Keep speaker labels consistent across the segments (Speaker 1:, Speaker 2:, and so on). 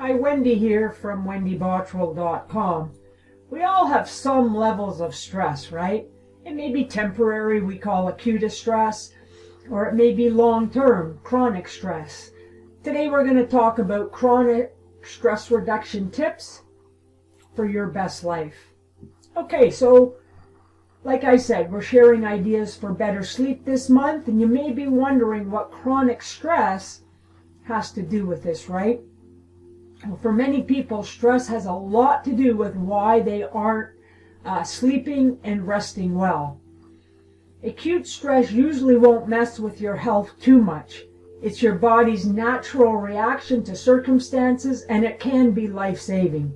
Speaker 1: Hi, Wendy here from wendybottrell.com. We all have some levels of stress, right? It may be temporary, we call acute stress, or it may be long-term, chronic stress. Today we're going to talk about chronic stress reduction tips for your best life. Okay, so like I said, we're sharing ideas for better sleep this month, and you may be wondering what chronic stress has to do with this, right? Well, for many people, stress has a lot to do with why they aren't sleeping and resting well. Acute stress usually won't mess with your health too much. It's your body's natural reaction to circumstances, and it can be life-saving.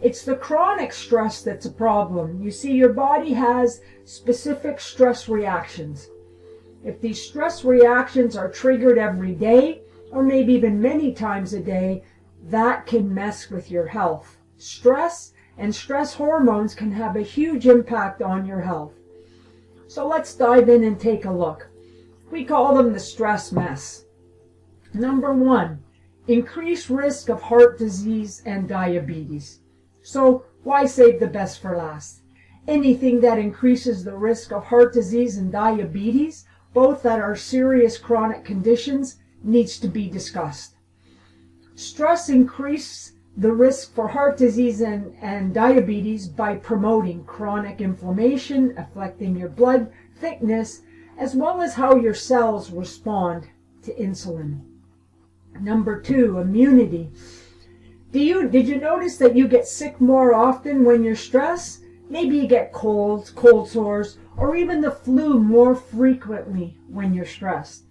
Speaker 1: It's the chronic stress that's a problem. You see, your body has specific stress reactions. If these stress reactions are triggered every day, or maybe even many times a day, that can mess with your health. Stress and stress hormones can have a huge impact on your health. So let's dive in and take a look. We call them the stress mess. Number 1, increased risk of heart disease and diabetes. So why save the best for last? Anything that increases the risk of heart disease and diabetes, both that are serious chronic conditions, needs to be discussed. Stress increases the risk for heart disease and diabetes by promoting chronic inflammation, affecting your blood thickness, as well as how your cells respond to insulin. Number 2, immunity. Did you notice that you get sick more often when you're stressed? Maybe you get colds, cold sores, or even the flu more frequently when you're stressed.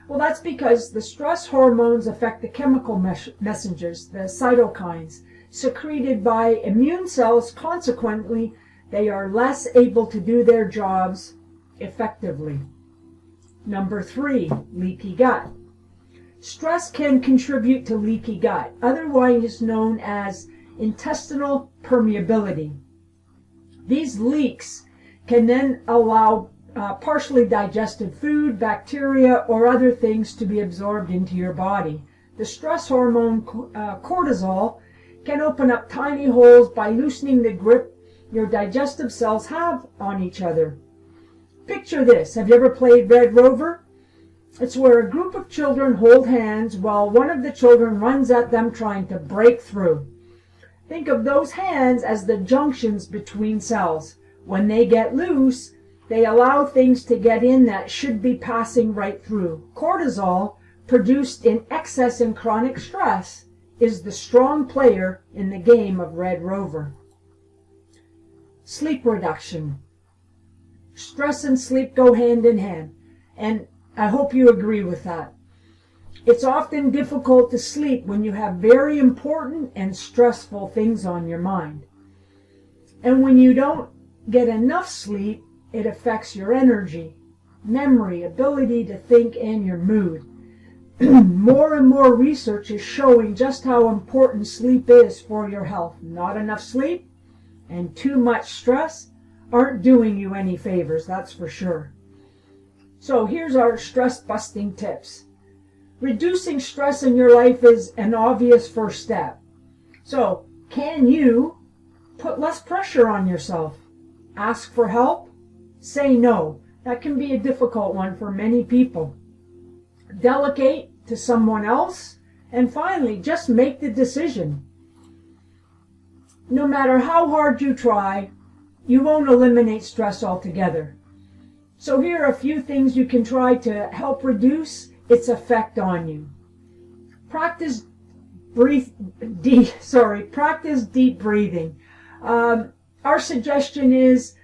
Speaker 1: Well, that's because the stress hormones affect the chemical messengers, the cytokines, secreted by immune cells. Consequently, they are less able to do their jobs effectively. Number 3, leaky gut. Stress can contribute to leaky gut, otherwise known as intestinal permeability. These leaks can then allow partially digested food, bacteria, or other things to be absorbed into your body. The stress hormone cortisol can open up tiny holes by loosening the grip your digestive cells have on each other. Picture this. Have you ever played Red Rover? It's where a group of children hold hands while one of the children runs at them trying to break through. Think of those hands as the junctions between cells. When they get loose, they allow things to get in that should be passing right through. Cortisol, produced in excess in chronic stress, is the strong player in the game of Red Rover. Sleep reduction. Stress and sleep go hand in hand, and I hope you agree with that. It's often difficult to sleep when you have very important and stressful things on your mind. And when you don't get enough sleep, it affects your energy, memory, ability to think, and your mood. More and more research is showing just how important sleep is for your health. Not enough sleep and too much stress aren't doing you any favors, that's for sure. So here's our stress-busting tips. Reducing stress in your life is an obvious first step. So, can you put less pressure on yourself? Ask for help? Say no. That can be a difficult one for many people. Delegate to someone else. And finally, just make the decision. No matter how hard you try, you won't eliminate stress altogether. So here are a few things you can try to help reduce its effect on you. Practice deep breathing. Our suggestion is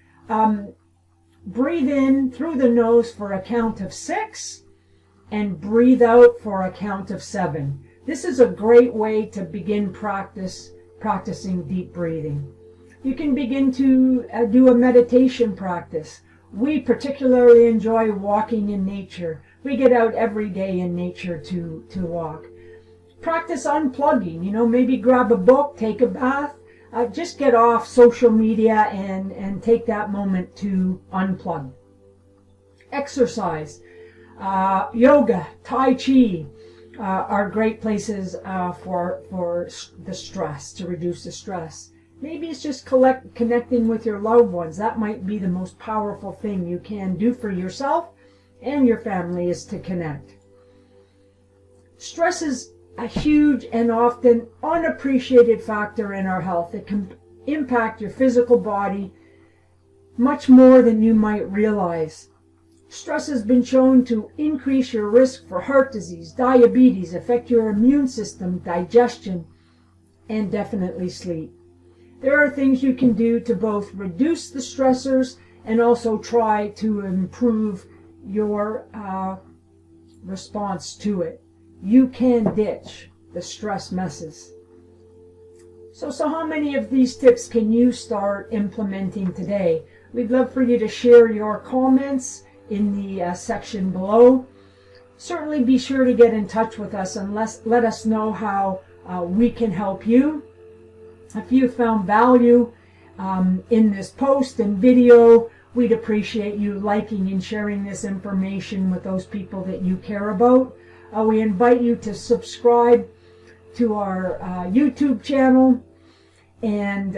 Speaker 1: breathe in through the nose for a count of 6 and breathe out for a count of 7. This is a great way to begin practicing deep breathing. You can begin to do a meditation practice. We particularly enjoy walking in nature. We get out every day in nature to walk. Practice unplugging, maybe grab a book, take a bath, just get off social media and take that moment to unplug. Exercise, yoga, Tai Chi, are great places for the stress, to reduce the stress. Maybe it's just connecting with your loved ones. That might be the most powerful thing you can do for yourself and your family, is to connect. Stress is a huge and often unappreciated factor in our health. It can impact your physical body much more than you might realize. Stress has been shown to increase your risk for heart disease, diabetes, affect your immune system, digestion, and definitely sleep. There are things you can do to both reduce the stressors and also try to improve your response to it. You can ditch the stress messes. So how many of these tips can you start implementing today? We'd love for you to share your comments in the section below. Certainly be sure to get in touch with us and let us know how we can help you. If you found value in this post and video, we'd appreciate you liking and sharing this information with those people that you care about. We invite you to subscribe to our YouTube channel. And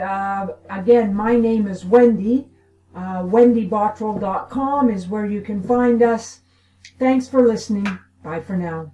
Speaker 1: again, my name is Wendy. WendyBottrell.com is where you can find us. Thanks for listening. Bye for now.